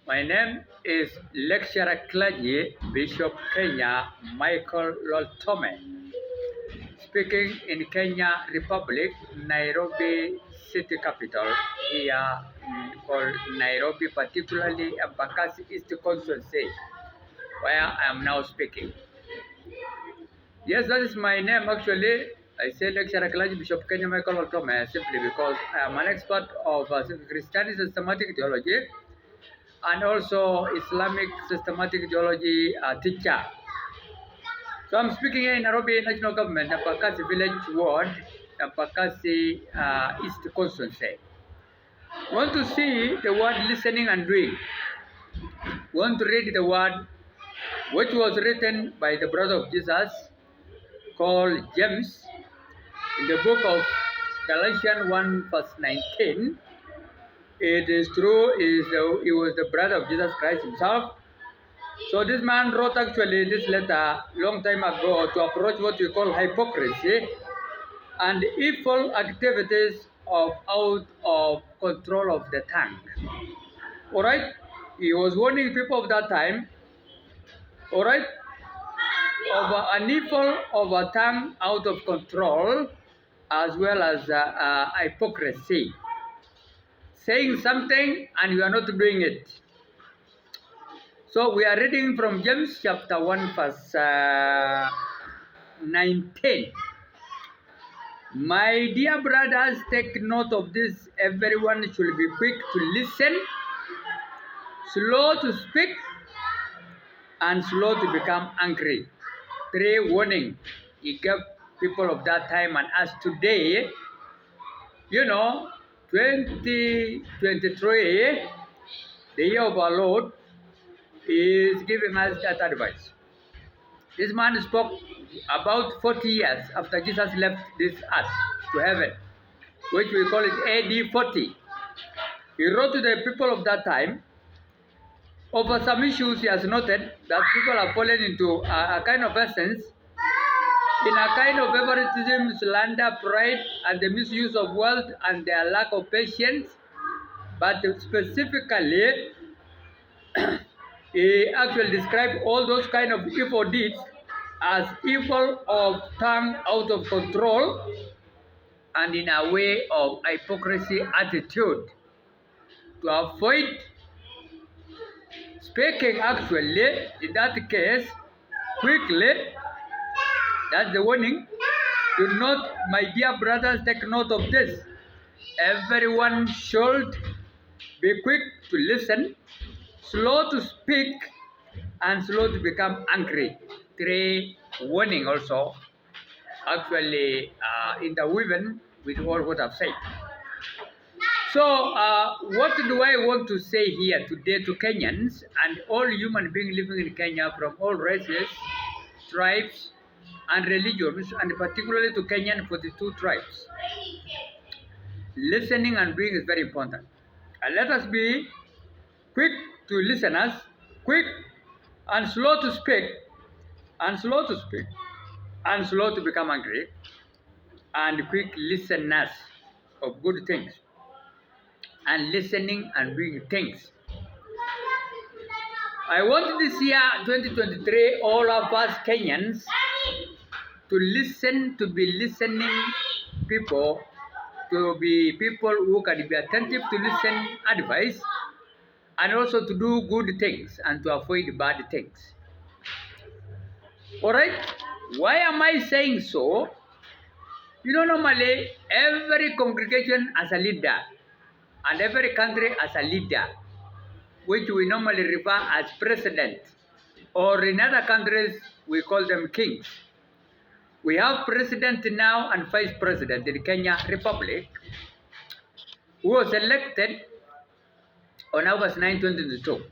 My name is Lecturer Clergy Bishop Kenya Michael Loltome, speaking in Kenya Republic, Nairobi City Capital, here called Nairobi, particularly Embakasi East Constituency, where I am now speaking. Yes, that is my name actually. I say Lecturer Clergy Bishop Kenya Michael Loltome simply because I am an expert of Christianity systematic theology and also Islamic systematic theology teacher. So I'm speaking here in Nairobi National Government, Embakasi Village Ward, Embakasi East Constituency. Want to see the word listening and doing. Want to read the word which was written by the brother of Jesus called James in the book of Galatians 1 verse 19. It is true, he was the brother of Jesus Christ himself. So this man wrote actually this letter long time ago to approach what we call hypocrisy and evil activities out of control of the tongue. Alright? He was warning people of that time, alright, of an evil of a tongue out of control as well as hypocrisy. Saying something and you are not doing it. So we are reading from James chapter 1 verse 19. My dear brothers, take note of this. Everyone should be quick to listen, slow to speak, and slow to become angry. 3 warning he gave people of that time and us today. 2023, the year of our Lord, is giving us that advice. This man spoke about 40 years after Jesus left this earth to heaven, which we call it AD 40. He wrote to the people of that time. Over some issues, he has noted that people are fallen into a kind of essence, in a kind of favoritism, slander, pride, and the misuse of wealth and their lack of patience. But specifically, he actually described all those kind of evil deeds as evil of tongue out of control and in a way of hypocrisy attitude. To avoid speaking actually, in that case, quickly, that's the warning. Do not, my dear brothers, take note of this. Everyone should be quick to listen, slow to speak, and slow to become angry. 3 warning also, actually interwoven with all what I've said. So what do I want to say here today to Kenyans and all human beings living in Kenya from all races, tribes, and religions, and particularly to Kenyan 42 tribes? Listening and doing is very important. And let us be quick to listeners, quick and slow to speak, and slow to speak, and slow to become angry, and quick listeners of good things, and listening and doing things. I want this year, 2023, all of us Kenyans to listen, to be listening people, to be people who can be attentive to listen advice, and also to do good things and to avoid bad things. Alright? Why am I saying so? Normally, every congregation has a leader, and every country has a leader, which we normally refer as president, or in other countries, we call them kings. We have president now and vice president in Kenya Republic, who was elected on August 9, 2022.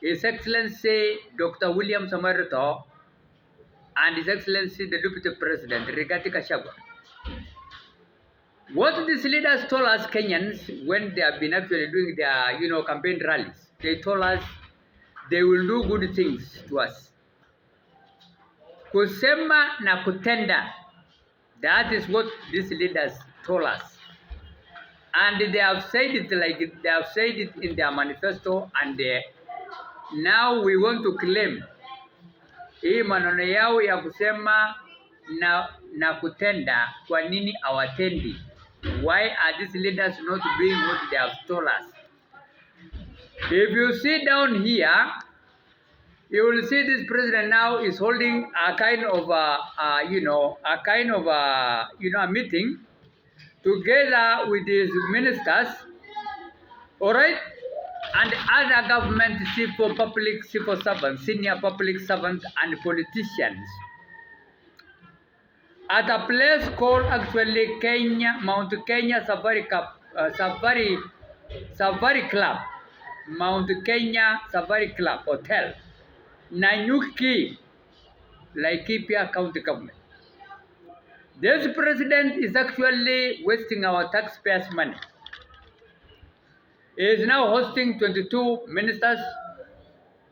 His Excellency Dr.William Ruto and His Excellency the Deputy President Rigathi Gachagua. What these leaders told us Kenyans when they have been actually doing their campaign rallies, they told us they will do good things to us. Kusema na kutenda. That is what these leaders told us. And they have said it in their manifesto, and now we want to claim hii maneno yao ya kusema na kutenda, kwa nini hawatendi? Why are these leaders not doing what they have told us? If you sit down here, you will see this president now is holding a kind of a meeting together with his ministers, all right, and other government civil servants, senior public servants, and politicians at a place called actually Mount Kenya Safari Club, Mount Kenya Safari Club Hotel, Nanyuki, Laikipia County Government. This president is actually wasting our taxpayers' money. He is now hosting 22 ministers,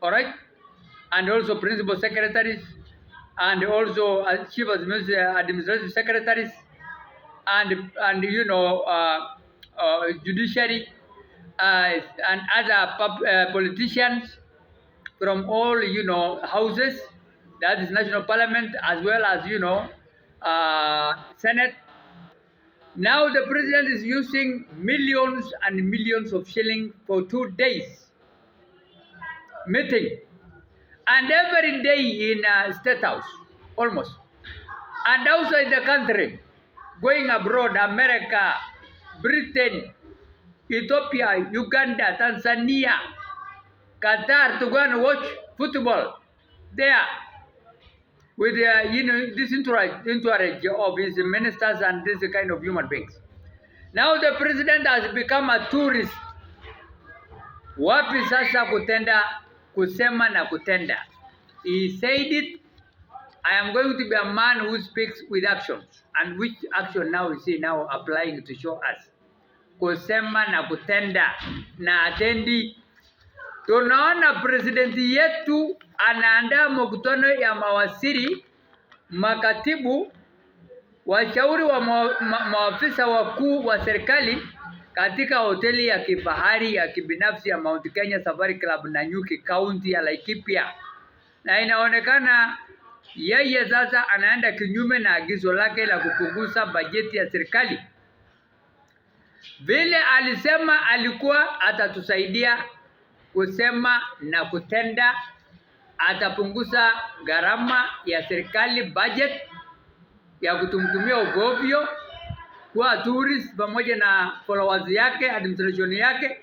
all right, and also principal secretaries, and also chief administrative secretaries, and judiciary, and other politicians from all houses, that is national parliament, as well as Senate. Now the president is using millions and millions of shillings for 2 days meeting, and every day in State House, almost, and outside the country, going abroad, America, Britain, Ethiopia, Uganda, Tanzania, Qatar, to go and watch football there with this entourage of his ministers and this kind of human beings. Now the president has become a tourist. Wapi sasa kusema na kutenda? He said it, I am going to be a man who speaks with actions. And which action now is he now applying to show us? Kusema na kutenda na atendi. Tunaona presidenti yetu anaandaa mkutano ya mawaziri, makatibu, washauri wa maafisa wakuu wa serikali katika hoteli ya kifahari ya kibinafsi ya Mount Kenya Safari Club Nanyuki, kaunti ya Laikipia. Na inaonekana yeye sasa anaenda kinyume na agizo lake la kupunguza bajeti ya serikali. Vile alisema alikuwa atatusaidia kusema na kutenda, atapunguza gharama ya serikali, budget ya kutumtumia ovyo kwa tourists pamoja na followers yake, administration yake,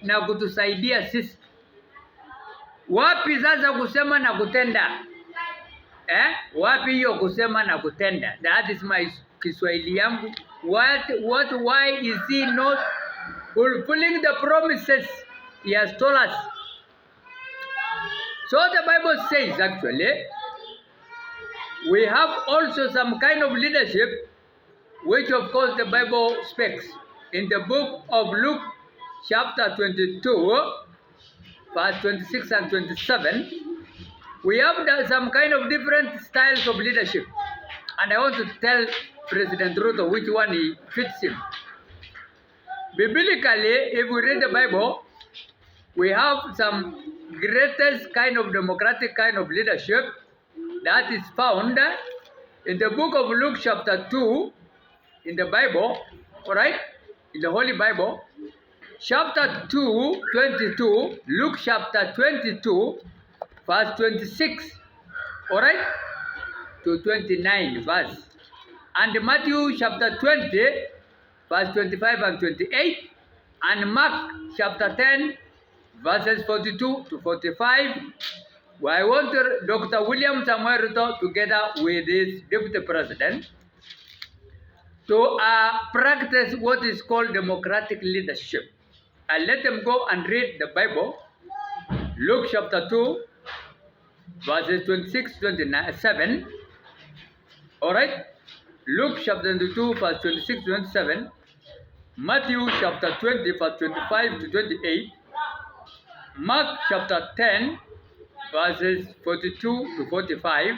na kutusaidia sisi. Wapi sasa kusema na kutenda? Wapi hiyo kusema na kutenda? That is my Kiswahili yangu. Why is he not fulfilling the promises he has told us? So the Bible says actually, we have also some kind of leadership, which of course the Bible speaks. In the book of Luke, chapter 22, verse 26 and 27, we have some kind of different styles of leadership. And I want to tell President Ruto which one he fits him. Biblically, if we read the Bible, we have some greatest kind of democratic kind of leadership that is found in the book of Luke chapter 2 in the Bible, all right, in the Holy Bible, chapter 2, 22, Luke chapter 22, verse 26, all right, to 29 verse, and Matthew chapter 20, verse 25 and 28, and Mark chapter 10, verses 42 to 45, where I want Dr.William Ruto together with his deputy president to practice what is called democratic leadership. And let them go and read the Bible, Luke chapter 2, verses 26 to 27, all right? Luke chapter 22, verse 26 to 27, Matthew chapter 20, verse 25 to 28, Mark chapter 10, verses 42 to 45,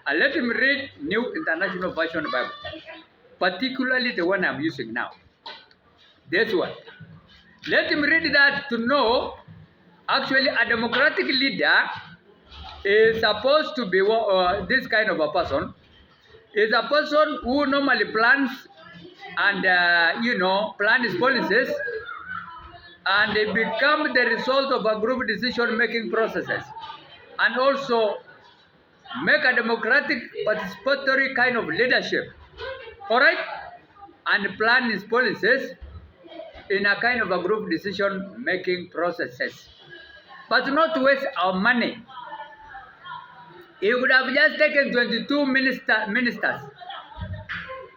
and let him read New International Version Bible, particularly the one I'm using now. This one. Let him read that to know Actually, a democratic leader is supposed to be this kind of a person. Is a person who normally plans and plan his policies, and they become the result of a group decision-making processes, and also make a democratic participatory kind of leadership, all right, and plan his policies in a kind of a group decision-making processes, but not waste our money. He would have just taken 22 ministers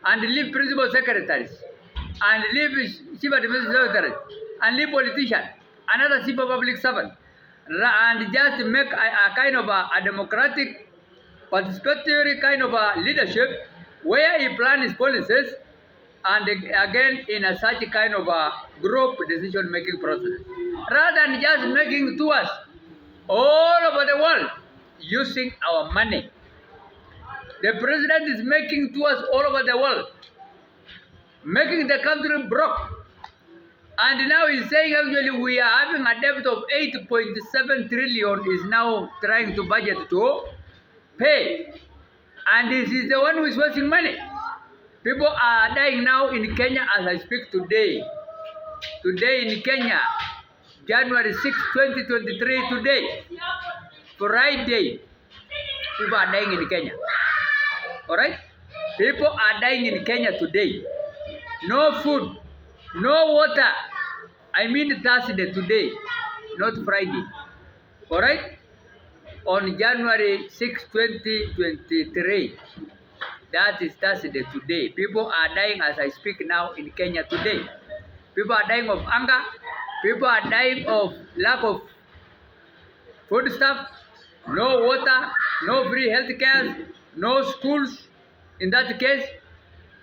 and leave principal secretaries and leave chief administrative secretaries and leave politicians, another chief of public servant, and just make a kind of a democratic participatory kind of a leadership where he plans his policies and again in a such kind of a group decision making process, rather than just making tours all over the world using our money. The president is making tours all over the world, making the country broke. And now he's saying actually we are having a debt of 8.7 trillion is now trying to budget to pay. And this is the one who is wasting money. People are dying now in Kenya as I speak today. Today in Kenya, January 6, 2023, today, Friday, people are dying in Kenya. Alright? People are dying in Kenya today. No food, no water. I mean Thursday today, not Friday. Alright? On January 6, 2023. That is Thursday today. People are dying as I speak now in Kenya today. People are dying of hunger. People are dying of lack of food stuff, no water, no free health care, no schools. In that case,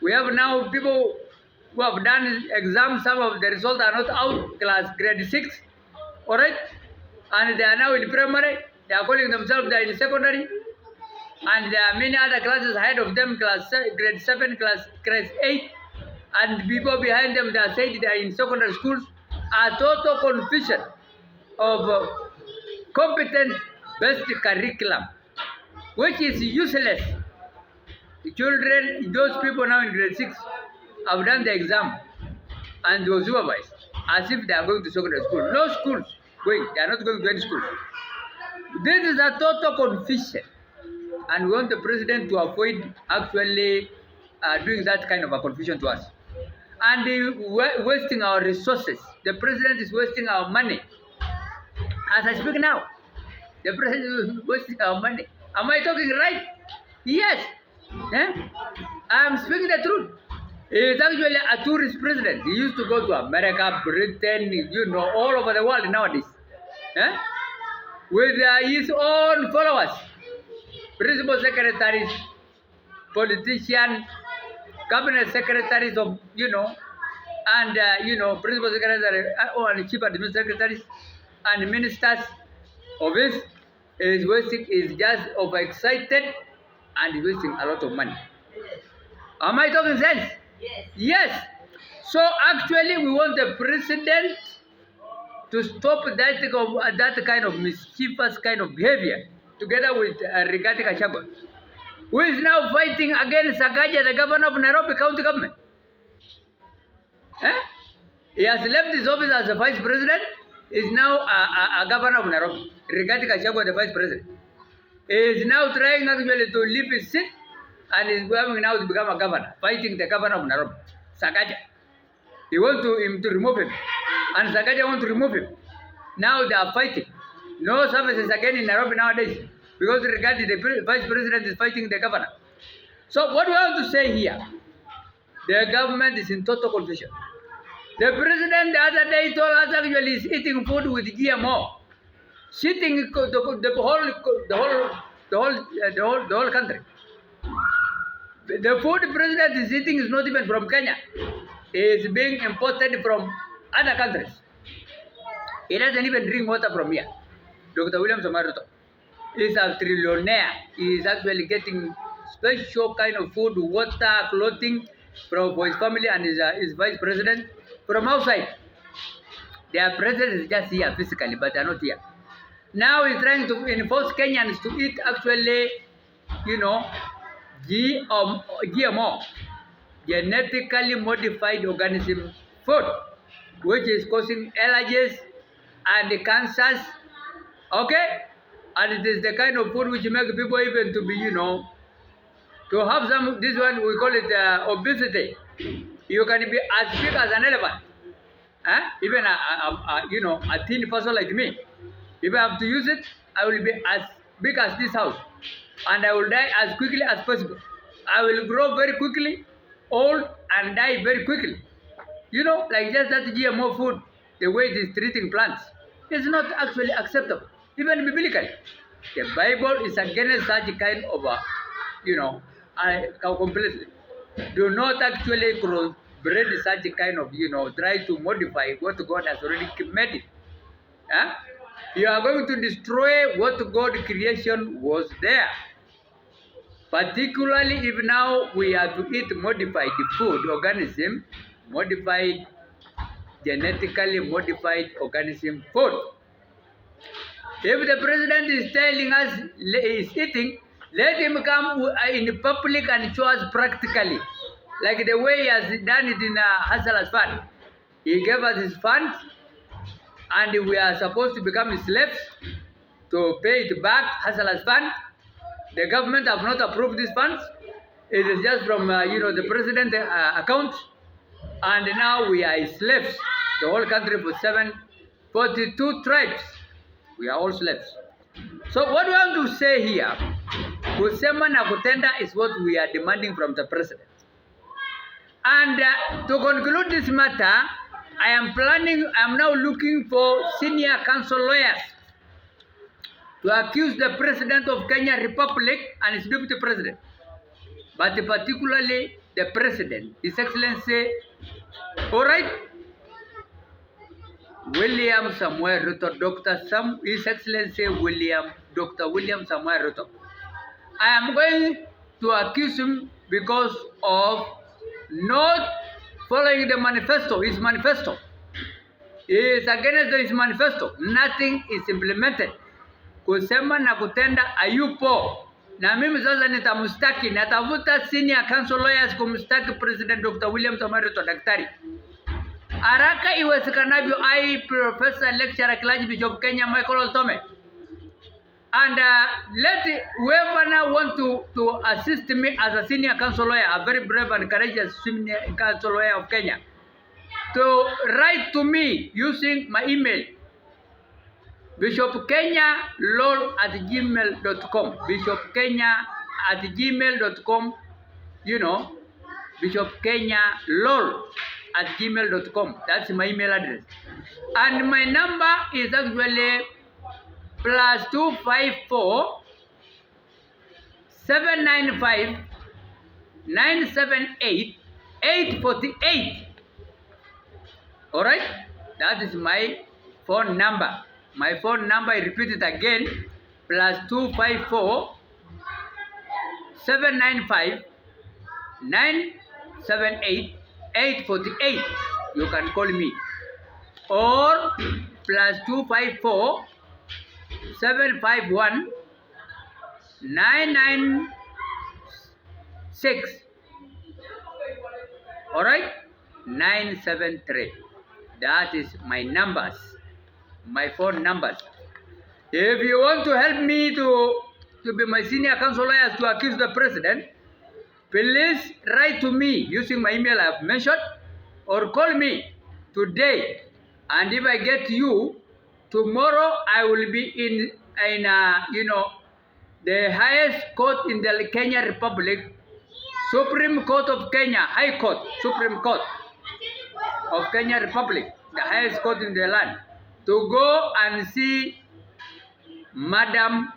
we have now people who have done exams. Some of the results are not out, grade 6. All right? And they are now in primary. They are calling themselves they are in secondary. And there are many other classes ahead of them, grade 7, grade 8, and people behind them, they are saying they are in secondary schools. A total confusion of competent-based curriculum, which is useless. The children, those people now in grade 6, have done the exam and they were supervised as if they are going to secondary school. No schools going, they are not going to any school. This is a total confusion. And we want the president to avoid actually doing that kind of a confusion to us. And wasting our resources. The president is wasting our money. As I speak now, the president is wasting our money. Am I talking right? Yes. I am speaking the truth. He is actually a tourist president. He used to go to America, Britain, all over the world nowadays. With his own followers. Principal secretaries, politicians, cabinet secretaries of, and, principal secretary, and chief administrative secretaries, and ministers of this is just overexcited and is wasting a lot of money. Am I talking sense? Yes. Yes. So actually we want the president to stop that kind of mischievous kind of behavior, together with Rigathi Gachagua, who is now fighting against Sakaja, the governor of Nairobi County Government. He has left his office as a vice president, is now a governor of Nairobi. Rigathi Gachagua, the vice president, is now trying actually to leave his seat and is going now to become a governor, fighting the governor of Nairobi, Sakaja. He wants him to remove him, and Sakaja wants to remove him. Now they are fighting. No services again in Nairobi nowadays because regarding the vice president is fighting the governor. So what we want to say here, the government is in total confusion. The president the other day told us actually is eating food with GMO, sitting the whole country. The food the president is eating is not even from Kenya. It is being imported from other countries. He doesn't even drink water from here. Dr.William Ruto is a trillionaire. He is actually getting special kind of food, water, clothing for his family and his vice president from outside. Their president is just here physically, but they're not here. Now he's trying to enforce Kenyans to eat actually, you know, GMO, genetically modified organism food, which is causing allergies and cancers. Okay? And it is the kind of food which makes people even to be, you know, to have some, this one we call it obesity. You can be as big as an elephant. Even you know, a thin person like me. If I have to use it, I will be as big as this house. And I will die as quickly as possible. I will grow very quickly, old, and die very quickly. You know, like just that GMO food, the way it is treating plants, is not actually acceptable, even biblically. The Bible is against such kind of, you know, completely. Do not actually crossbreed such kind of, you know, try to modify what God has already made it. You are going to destroy what God creation was there. Particularly if now we have to eat modified food, organism, modified, genetically modified organism food. If the president is telling us he's eating, let him come in public and show us practically, like the way he has done it in Hasala's fund. He gave us his funds, and we are supposed to become slaves to pay it back, Hasala's fund. The government have not approved these funds. It is just from, you know, the president account. And now we are slaves. The whole country for 42 tribes. We are all slaves. So what we want to say here, kusema na kutenda is what we are demanding from the president. And to conclude this matter, I am now looking for senior counsel lawyers to accuse the president of Kenya Republic and his deputy president, but particularly the president, His Excellency, alright, William Samuel Ruto, His Excellency Dr. William Samuel Ruto. I am going to accuse him because of not following the manifesto, his manifesto. He is against his manifesto. Nothing is implemented. Kusema na kutenda hayupo. Na mimi sasa nitamstaki, natafuta senior counsel lawyers kumstaki President Dr. William Samoei Ruto daktari. Haraka iwezekanavyo, Professor Lecturer Clergy Bishop Kenya Michael Loltome. And let whoever now want to assist me as a senior counsel lawyer, a very brave and courageous senior counsel lawyer of Kenya, to write to me using my email, bishopkenyalol@gmail.com, bishopkenya@gmail.com, you know, bishopkenyalol@gmail.com. That's my email address. And my number is actually +254 795 978 848. Alright? That is my phone number. My phone number, I repeat it again, +254 795 978 848. You can call me. Or +254 751 996. Alright? 973. That is my numbers. My phone numbers. If you want to help me to be my senior counsel lawyers to accuse the president, please write to me using my email I have mentioned, or call me today. And if I get you, tomorrow I will be in you know, the highest court in the Kenya Republic, Supreme Court of Kenya, High Court, Supreme Court of Kenya Republic, the highest court in the land, to go and see Madam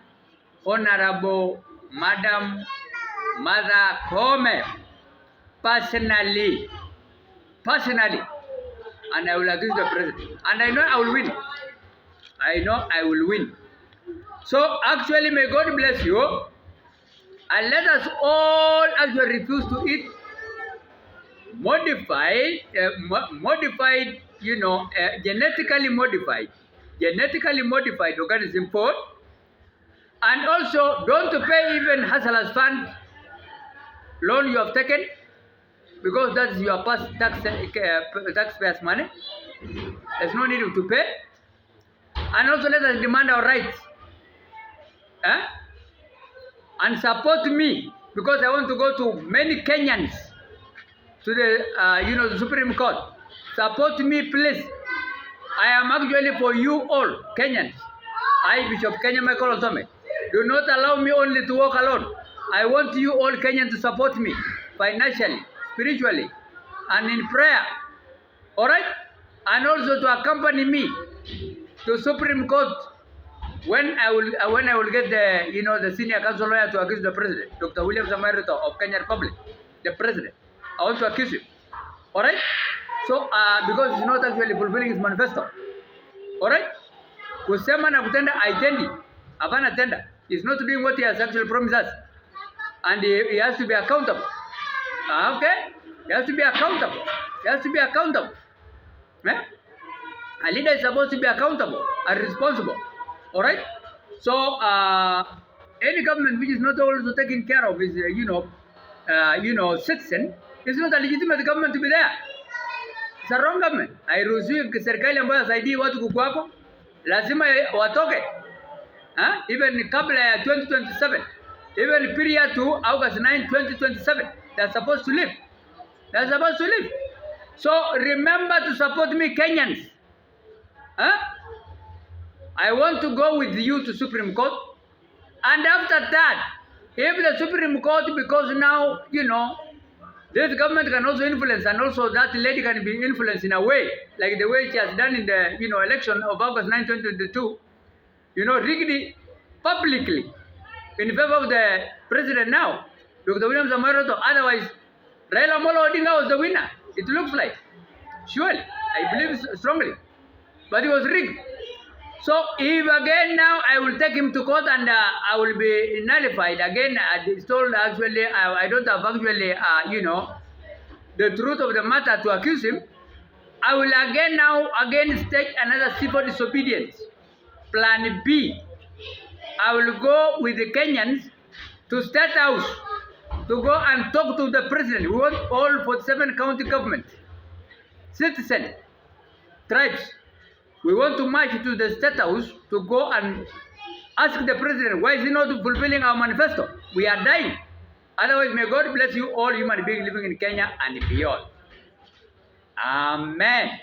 Honorable Madam Mother Kome personally, and I will accuse the president, and I know I will win. I know I will win. So actually, may God bless you, and let us all actually refuse to eat modified genetically modified organism for, and also don't pay even Hustler's Fund loan you have taken, because that's your past taxpayers' money. There's no need to pay. And also let us demand our rights. And support me, because I want to go to many Kenyans, to the the Supreme Court. Support me, please. I am actually for you all Kenyans. I, Bishop Kenya Michael Loltome, do not allow me only to walk alone. I want you all Kenyans to support me financially, spiritually, and in prayer. All right, and also to accompany me to Supreme Court when I will get the senior counsel lawyer to accuse the president, Dr.William Ruto of Kenya Republic, the president. I want to accuse him. All right. So because he's not actually fulfilling his manifesto. All right. Kusema na kutenda haitendi. Hapana tenda. He's not doing what he has actually promised us, and he has to be accountable. Okay. He has to be accountable. He has to be accountable. A leader is supposed to be accountable and responsible. All right. So any government which is not also taking care of his citizen is not a legitimate government to be there. It's a wrong government. Hairuhusiwi serikali ambayo hasaidii watu kukuwako, lazima watoke. Even kabla ya 2027, even period to August 9, 2027, they're supposed to live. They're supposed to live. So remember to support me, Kenyans. I want to go with you to Supreme Court. And after that, if the Supreme Court, because now, this government can also influence, and also that lady can be influenced in a way, like the way she has done in the, election of August 9, 2022, rigged publicly in favor of the president now, Dr. William Ruto. Otherwise, Raila Amolo Odinga was the winner. It looks like. Surely. I believe strongly. But it was rigged. So if again now I will take him to court and I will be nullified again, it's told actually I don't have actually the truth of the matter to accuse him, I will again stage another civil disobedience. Plan B. I will go with the Kenyans to State House to go and talk to the president. We want all 47 county governments, citizens, tribes. We want to march to the State House to go and ask the president, why is he not fulfilling our manifesto? We are dying. Otherwise, may God bless you all human beings living in Kenya and beyond. Amen.